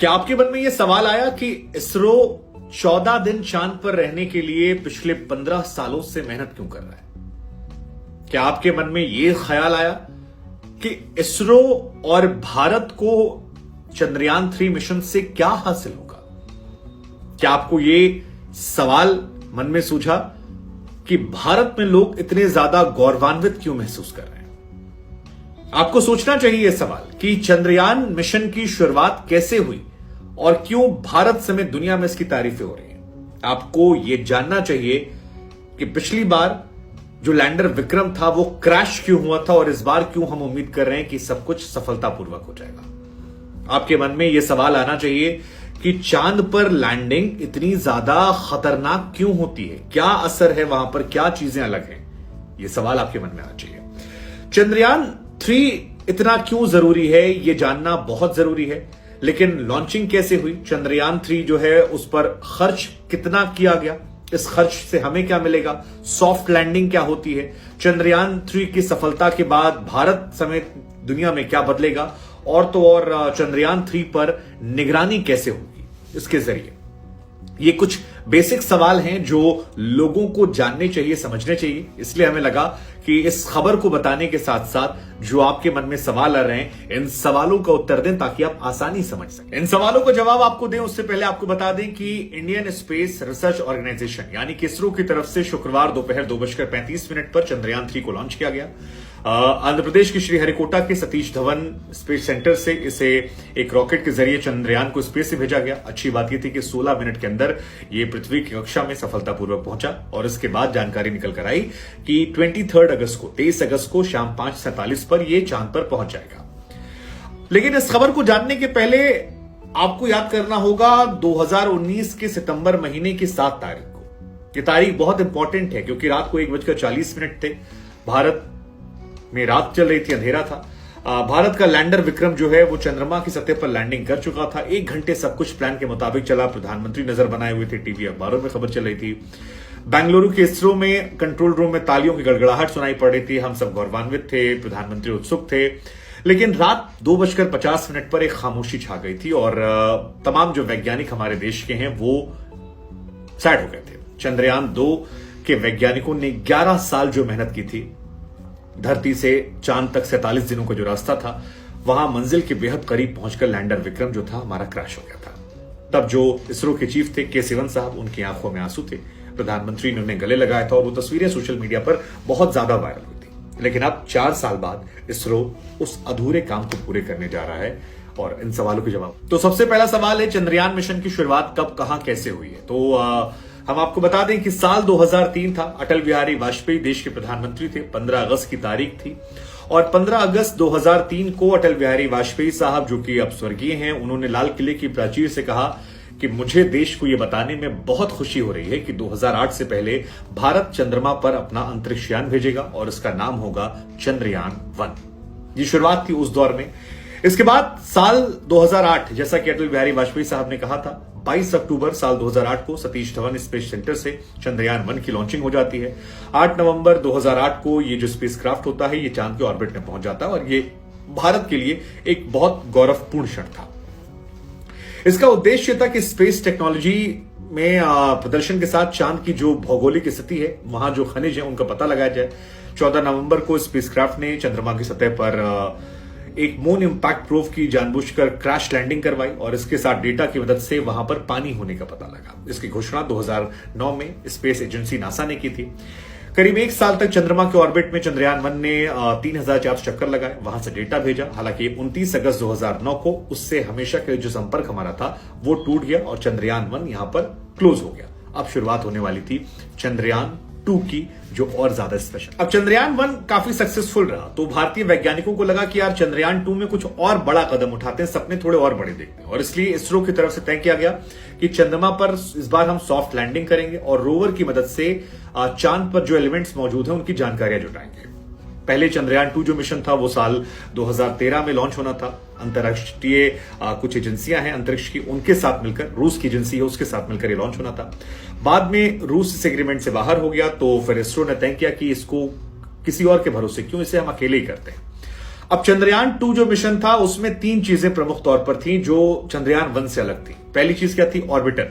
क्या आपके मन में यह सवाल आया कि इसरो 14 दिन चांद पर रहने के लिए पिछले 15 सालों से मेहनत क्यों कर रहा है? क्या आपके मन में यह ख्याल आया कि इसरो और भारत को चंद्रयान 3 मिशन से क्या हासिल होगा? क्या आपको यह सवाल मन में सूझा कि भारत में लोग इतने ज्यादा गौरवान्वित क्यों महसूस कर रहे हैं? आपको सोचना चाहिए यह सवाल कि चंद्रयान मिशन की शुरुआत कैसे हुई और क्यों भारत समेत दुनिया में इसकी तारीफें हो रही हैं। आपको यह जानना चाहिए कि पिछली बार जो लैंडर विक्रम था वो क्रैश क्यों हुआ था और इस बार क्यों हम उम्मीद कर रहे हैं कि सब कुछ सफलतापूर्वक हो जाएगा। आपके मन में यह सवाल आना चाहिए कि चांद पर लैंडिंग इतनी ज्यादा खतरनाक क्यों होती है, क्या असर है वहां पर, क्या चीजें अलग हैं, यह सवाल आपके मन में आना चाहिए। चंद्रयान 3 इतना क्यों जरूरी है यह जानना बहुत जरूरी है, लेकिन लॉन्चिंग कैसे हुई, चंद्रयान 3 जो है उस पर खर्च कितना किया गया, इस खर्च से हमें क्या मिलेगा, सॉफ्ट लैंडिंग क्या होती है, चंद्रयान 3 की सफलता के बाद भारत समेत दुनिया में क्या बदलेगा, और तो और चंद्रयान 3 पर निगरानी कैसे होगी इसके जरिए। ये कुछ बेसिक सवाल हैं जो लोगों को जानने चाहिए, समझने चाहिए। इसलिए हमें लगा कि इस खबर को बताने के साथ साथ जो आपके मन में सवाल आ रहे हैं, इन सवालों का उत्तर दें ताकि आप आसानी समझ सकें। इन सवालों का जवाब आपको दें उससे पहले आपको बता दें कि इंडियन स्पेस रिसर्च ऑर्गेनाइजेशन यानी कि इसरो की तरफ से शुक्रवार दोपहर 2:35 पर चंद्रयान 3 को लॉन्च किया गया। आंध्र प्रदेश के श्रीहरिकोटा के सतीश धवन स्पेस सेंटर से इसे एक रॉकेट के जरिए चंद्रयान को स्पेस से भेजा गया। अच्छी बात यह थी कि 16 मिनट के अंदर यह पृथ्वी की कक्षा में सफलतापूर्वक पहुंचा और इसके बाद जानकारी निकल कर आई कि 23 अगस्त को शाम 5:47 पर यह चांद पर पहुंच जाएगा। लेकिन इस खबर को जानने के पहले आपको याद करना होगा 2019 के सितंबर महीने की 7 तारीख को। यह तारीख बहुत इंपॉर्टेंट है क्योंकि रात को 1:40 थे। भारत में रात चल रही थी, अंधेरा था। भारत का लैंडर विक्रम जो है वो चंद्रमा की सतह पर लैंडिंग कर चुका था। 1 घंटे सब कुछ प्लान के मुताबिक चला। प्रधानमंत्री नजर बनाए हुए थे, टीवी अखबारों में खबर चल रही थी। बेंगलुरु के इसरो में कंट्रोल रूम में तालियों की गड़गड़ाहट सुनाई पड़ रही थी। हम सब गौरवान्वित थे, प्रधानमंत्री उत्सुक थे। लेकिन रात 2:50 पर एक खामोशी छा गई थी और तमाम जो वैज्ञानिक हमारे देश के हैं वो सैड हो गए थे। चंद्रयान 2 के वैज्ञानिकों ने 11 साल जो मेहनत की थी, धरती से चांद तक 47 दिनों का जो रास्ता था, वहां मंजिल के बेहद करीब पहुंचकर लैंडर विक्रम जो था हमारा क्रैश हो गया था। तब जो इसरो के चीफ थे के सिवन साहब, उनकी आंखों में आंसू थे। प्रधानमंत्री ने उन्हें गले लगाया था और वो तस्वीरें सोशल मीडिया पर बहुत ज्यादा वायरल हुई थी। लेकिन अब 4 साल बाद इसरो उस अधूरे काम को पूरे करने जा रहा है और इन सवालों के जवाब। तो सबसे पहला सवाल है चंद्रयान मिशन की शुरुआत कब, कहां, कैसे हुई है। तो हम आपको बता दें कि साल 2003 था। अटल बिहारी वाजपेयी देश के प्रधानमंत्री थे। 15 अगस्त की तारीख थी और 15 अगस्त 2003 को अटल बिहारी वाजपेयी साहब, जो कि अब स्वर्गीय हैं, उन्होंने लाल किले की प्राचीर से कहा कि मुझे देश को यह बताने में बहुत खुशी हो रही है कि 2008 से पहले भारत चंद्रमा पर अपना अंतरिक्ष यान भेजेगा और इसका नाम होगा चंद्रयान 1। ये शुरुआत थी उस दौर में। इसके बाद साल 2008, जैसा कि अटल बिहारी वाजपेयी साहब ने कहा था, 22 अक्टूबर साल 2008 को सतीश धवन स्पेस सेंटर से चंद्रयान 1 की लॉन्चिंग हो जाती है। 8 नवंबर 2008 को ये जो स्पेसक्राफ्ट होता है ये चांद के ऑर्बिट में पहुंच जाता है और ये भारत के लिए एक बहुत गौरवपूर्ण क्षण था। इसका उद्देश्य था कि स्पेस टेक्नोलॉजी में प्रदर्शन के साथ चांद की जो भौगोलिक स्थिति है, वहां जो खनिज है, उनका पता लगाया जाए। 14 नवंबर को स्पेसक्राफ्ट ने चंद्रमा की सतह पर एक मून इंपैक्ट प्रोब की जानबूझकर क्रैश लैंडिंग करवाई और इसके साथ डेटा की मदद से वहां पर पानी होने का पता लगा। इसकी घोषणा 2009 में स्पेस एजेंसी नासा ने की थी। करीब 1 साल तक चंद्रमा के ऑर्बिट में चंद्रयान 1 ने 3400 चक्कर लगाए, वहां से डेटा भेजा। हालांकि 29 अगस्त 2009 को उससे हमेशा के जो संपर्क हमारा था वो टूट गया और चंद्रयान 1 यहां पर क्लोज हो गया। अब शुरुआत होने वाली थी चंद्रयान 2 की, जो और ज्यादा स्पेशल। अब चंद्रयान 1 काफी सक्सेसफुल रहा तो भारतीय वैज्ञानिकों को लगा कि यार चंद्रयान 2 में कुछ और बड़ा कदम उठाते हैं, सपने थोड़े और बड़े देखते हैं। और इसलिए इसरो की तरफ से तय किया गया कि चंद्रमा पर इस बार हम सॉफ्ट लैंडिंग करेंगे और रोवर की मदद से चांद पर जो एलिमेंट्स मौजूद हैं उनकी जानकारियां जुटाएंगे। पहले चंद्रयान 2 जो मिशन था वो साल 2013 में लॉन्च होना था। अंतरराष्ट्रीय कुछ एजेंसियां हैं अंतरिक्ष की, उनके साथ मिलकर, रूस की एजेंसी है उसके साथ मिलकर ये लॉन्च होना था। बाद में रूस इस एग्रीमेंट से बाहर हो गया तो फिर इसरो ने तय किया कि इसको किसी और के भरोसे क्यों, इसे हम अकेले ही करते हैं। अब चंद्रयान 2 जो मिशन था उसमें 3 चीजें प्रमुख तौर पर थी जो चंद्रयान 1 से अलग थी। पहली चीज क्या थी? ऑर्बिटर।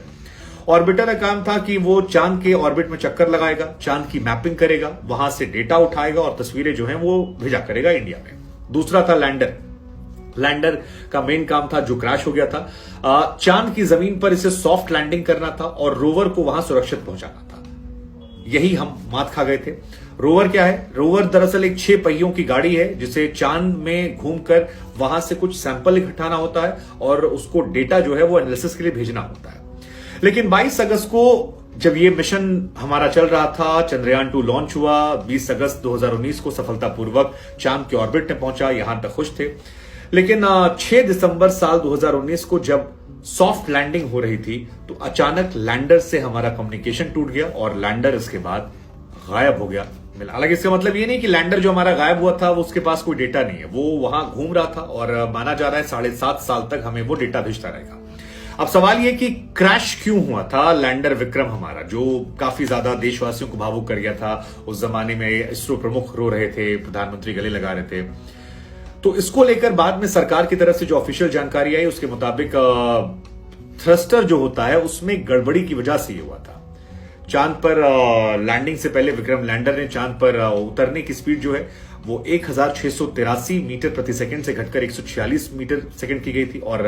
ऑर्बिटर का काम था कि वो चांद के ऑर्बिट में चक्कर लगाएगा, चांद की मैपिंग करेगा, वहां से डेटा उठाएगा और तस्वीरें जो हैं वो भेजा करेगा इंडिया में। दूसरा था लैंडर। लैंडर का मेन काम था, जो क्रैश हो गया था, चांद की जमीन पर इसे सॉफ्ट लैंडिंग करना था और रोवर को वहां सुरक्षित पहुंचाना था। यही हम मात खा गए थे। रोवर क्या है? रोवर दरअसल एक 6 पहियों की गाड़ी है जिसे चांद में घूमकर वहां से कुछ सैंपल इकट्ठाना होता है और उसको डेटा जो है वो एनालिसिस के लिए भेजना होता है। लेकिन 22 अगस्त को जब ये मिशन हमारा चल रहा था, चंद्रयान 2 लॉन्च हुआ, 20 अगस्त 2019 को सफलतापूर्वक चांद के ऑर्बिट में पहुंचा, यहां तक खुश थे। लेकिन 6 दिसंबर साल 2019 को जब सॉफ्ट लैंडिंग हो रही थी तो अचानक लैंडर से हमारा कम्युनिकेशन टूट गया और लैंडर इसके बाद गायब हो गया। हालांकि इसका मतलब ये नहीं कि लैंडर जो हमारा गायब हुआ था वो उसके पास कोई डेटा नहीं है, वो वहां घूम रहा था और माना जा रहा है 7.5 साल तक हमें वो डेटा भेजता रहेगा। अब सवाल ये कि क्रैश क्यों हुआ था लैंडर विक्रम हमारा, जो काफी ज्यादा देशवासियों को भावुक कर गया था। उस जमाने में इसरो प्रमुख रो रहे थे, प्रधानमंत्री गले लगा रहे थे। तो इसको लेकर बाद में सरकार की तरफ से जो ऑफिशियल जानकारी आई उसके मुताबिक थ्रस्टर जो होता है उसमें गड़बड़ी की वजह से ये हुआ था। चांद पर लैंडिंग से पहले विक्रम लैंडर ने चांद पर उतरने की स्पीड जो है वो 1683 मीटर प्रति सेकंड से घटकर 146 मीटर सेकंड की गई थी और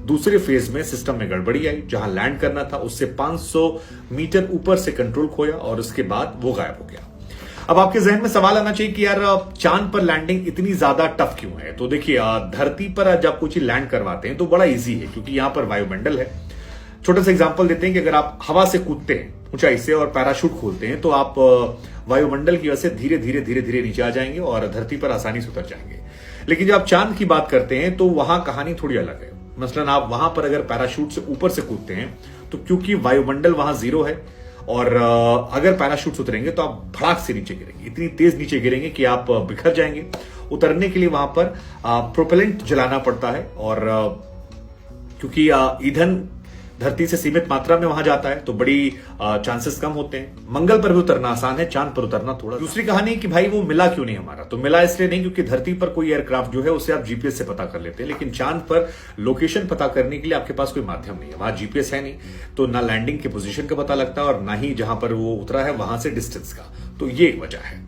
दूसरे फेज में सिस्टम में गड़बड़ी आई। जहां लैंड करना था उससे 500 मीटर ऊपर से कंट्रोल खोया और उसके बाद वो गायब हो गया। अब आपके जहन में सवाल आना चाहिए कि यार चांद पर लैंडिंग इतनी ज्यादा टफ क्यों है? तो देखिए, धरती पर जब कुछ लैंड करवाते हैं तो बड़ा इजी है क्योंकि यहां पर वायुमंडल है। छोटा सा एग्जांपल देते हैं कि अगर आप हवा से कूदते हैं ऊंचाई से और पैराशूट खोलते हैं तो आप वायुमंडल की वजह से धीरे धीरे नीचे आ जाएंगे और धरती पर आसानी से उतर जाएंगे। लेकिन जब आप चांद की बात करते हैं तो वहां कहानी थोड़ी अलग है। मसलन आप वहां पर अगर पैराशूट से ऊपर से कूदते हैं तो क्योंकि वायुमंडल वहां 0 है और अगर पैराशूट उतरेंगे तो आप भड़ाक से नीचे गिरेंगे, इतनी तेज नीचे गिरेंगे कि आप बिखर जाएंगे। उतरने के लिए वहां पर प्रोपेलेंट जलाना पड़ता है और क्योंकि ईंधन धरती से सीमित मात्रा में वहां जाता है तो बड़ी चांसेस कम होते हैं। मंगल पर भी उतरना आसान है, चांद पर उतरना थोड़ा। दूसरी कहानी कि भाई वो मिला क्यों नहीं हमारा? तो मिला इसलिए नहीं क्योंकि धरती पर कोई एयरक्राफ्ट जो है उसे आप जीपीएस से पता कर लेते हैं, लेकिन चांद पर लोकेशन पता करने के लिए आपके पास कोई माध्यम नहीं है। वहां जीपीएस है नहीं तो ना लैंडिंग के पोजीशन का पता लगता है और ना ही जहां पर वो उतरा है वहां से डिस्टेंस का। तो ये एक वजह है।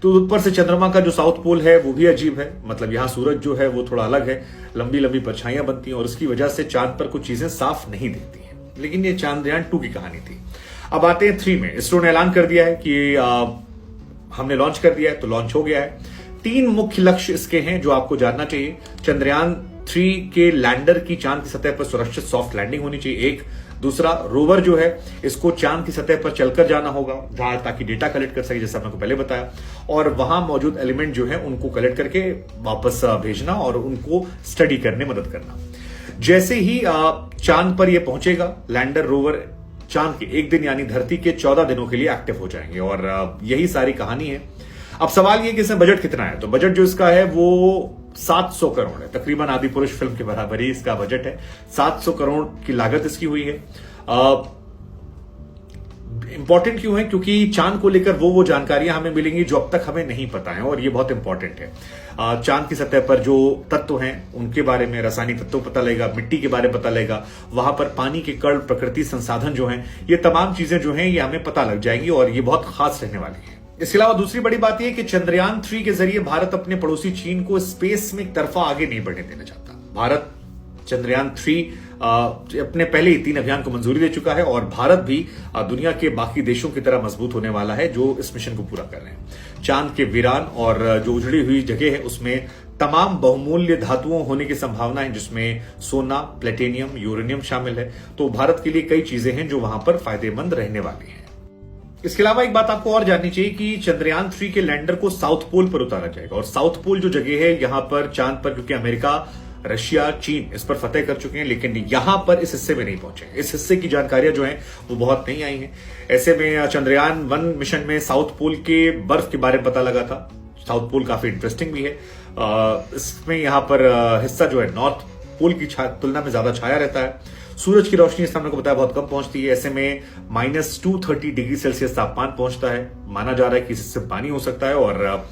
तो ऊपर से चंद्रमा का जो साउथ पोल है वो भी अजीब है, मतलब यहां सूरज जो है वो थोड़ा अलग है, लंबी लंबी परछाइयां बनती हैं और उसकी वजह से चांद पर कुछ चीजें साफ नहीं दिखती हैं। लेकिन ये चंद्रयान 2 की कहानी थी। अब आते हैं 3 में। इसरो ने ऐलान कर दिया है कि हमने लॉन्च कर दिया है, तो लॉन्च हो गया है। 3 मुख्य लक्ष्य इसके हैं जो आपको जानना चाहिए। चंद्रयान 3 के लैंडर की चांद की सतह पर सुरक्षित सॉफ्ट लैंडिंग होनी चाहिए, एक। दूसरा, रोवर जो है इसको चांद की सतह पर चलकर जाना होगा जहां ताकि डेटा कलेक्ट कर सके, जैसा मैंने पहले बताया, और वहां मौजूद एलिमेंट जो है उनको कलेक्ट करके वापस भेजना और उनको स्टडी करने मदद करना। जैसे ही चांद पर यह पहुंचेगा लैंडर रोवर, चांद के एक दिन यानी धरती के 14 दिनों के लिए एक्टिव हो जाएंगे और यही सारी कहानी है। अब सवाल यह कि इसमें बजट कितना है? तो बजट जो इसका है वो 700 करोड़ है, तकरीबन आदिपुरुष फिल्म के बराबर ही इसका बजट है। 700 करोड़ की लागत इसकी हुई है। इंपॉर्टेंट क्यों है? क्योंकि चांद को लेकर वो जानकारियां हमें मिलेंगी जो अब तक हमें नहीं पता है और ये बहुत इंपॉर्टेंट है। चांद की सतह पर जो तत्व हैं उनके बारे में, रासायनिक तत्व पता लगेगा, मिट्टी के बारे में पता लगेगा, वहां पर पानी के कण, प्रकृति संसाधन जो हैं, ये तमाम चीजें जो हैं ये हमें पता लग जाएंगी और ये बहुत खास रहने वाली है। इसके अलावा दूसरी बड़ी बात यह है कि चंद्रयान 3 के जरिए भारत अपने पड़ोसी चीन को स्पेस में एक तरफा आगे नहीं बढ़ने देना चाहता। भारत चंद्रयान 3 अपने पहले ही 3 अभियान को मंजूरी दे चुका है और भारत भी दुनिया के बाकी देशों की तरह मजबूत होने वाला है जो इस मिशन को पूरा कर रहे हैं। चांद के वीरान और जो उजड़ी हुई जगह है उसमें तमाम बहुमूल्य धातुओं होने की संभावना है, जिसमें सोना, प्लेटिनियम, यूरेनियम शामिल है। तो भारत के लिए कई चीजें हैं जो वहां पर फायदेमंद रहने वाली हैं। इसके अलावा एक बात आपको और जाननी चाहिए कि चंद्रयान 3 के लैंडर को साउथ पोल पर उतारा जाएगा और साउथ पोल जो जगह है यहां पर चांद पर, क्योंकि अमेरिका, रशिया, चीन इस पर फतेह कर चुके हैं, लेकिन यहां पर इस हिस्से में नहीं पहुंचे। इस हिस्से की जानकारियां जो हैं वो बहुत नहीं आई हैं। ऐसे में चंद्रयान 1 मिशन में साउथ पोल के बर्फ के बारे में पता लगा था। साउथ पोल काफी इंटरेस्टिंग भी है। इसमें यहां पर हिस्सा जो है नॉर्थ पोल की तुलना में ज्यादा छाया रहता है। सूरज की रोशनी इस हमने को बताया बहुत कम पहुंचती है। ऐसे में -230 डिग्री सेल्सियस तापमान पहुंचता है। माना जा रहा है कि इससे पानी हो सकता है और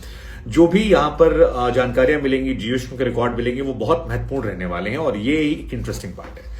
जो भी यहां पर जानकारियां मिलेंगी, जियोस्म के रिकॉर्ड मिलेंगे, वो बहुत महत्वपूर्ण रहने वाले हैं और ये एक इंटरेस्टिंग पार्ट है।